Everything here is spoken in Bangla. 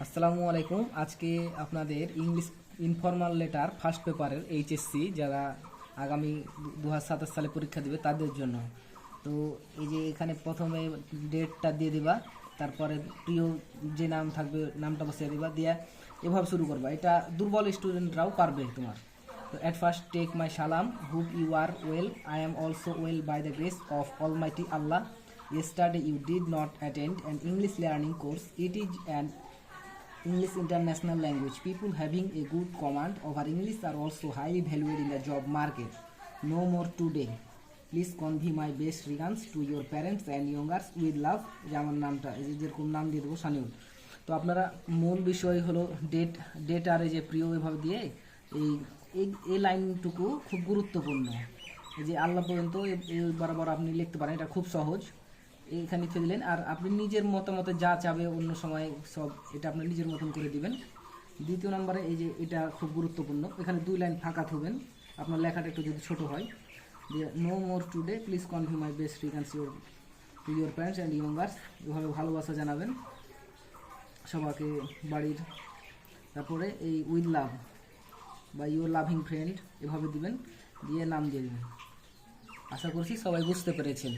আসসালামু আলাইকুম। আজকে আপনাদের ইংলিশ ইনফর্মাল লেটার ফার্স্ট পেপারের এইচএসসি যারা আগামী 2027 সালে পরীক্ষা দিবে তাদের জন্য। তো এই যে এখানে প্রথমে ডেটটা দিয়ে দিবা, তারপরে প্রিয় যে নাম থাকবে নামটা বসিয়ে দিবা, দিয়া এভাবে শুরু করবা। এটা দুর্বল স্টুডেন্টরাও পারবে তোমার। তো at first take my salam, hope you are well. I am also well by the grace of Almighty Allah. Yesterday you did not attend an English learning course. It is an English international language. People having a good command over English are also highly valued in the job market. No more today. Please convey my best regards to your parents and youngers with love. যে আমার নামটা এই যে যেরকম নাম দিয়ে দেবো সানিউল। তো আপনারা মূল বিষয় হলো ডেট আর এই যে প্রিয় এভাবে দিয়ে এই এই লাইনটুকু খুব গুরুত্বপূর্ণ। এই যে আল্লাহ পর্যন্ত এই বরাবর আপনি লিখতে পারেন, এটা খুব সহজ। এইখানে লিখে দিলেন আর আপনি নিজের মতামতে যা চাবে অন্য সময় সব এটা আপনি নিজের মতন করে দিবেন। দ্বিতীয় নম্বরে এই যে এটা খুব গুরুত্বপূর্ণ, এখানে 2 লাইন ফাঁকা থবেন, আপনার লেখাটা একটু যদি ছোট হয়। দিয়ে no more today, please convey my best regards to your parents and youngers. এভাবে ভালোবাসা জানাবেন সবাইকে বাড়ির। তারপরে এই উইথ লাভ বা ইউর লাভিং ফ্রেন্ড এভাবে দিবেন, দিয়ে নাম দিয়ে দেবেন। আশা করছি সবাই বুঝতে পেরেছেন।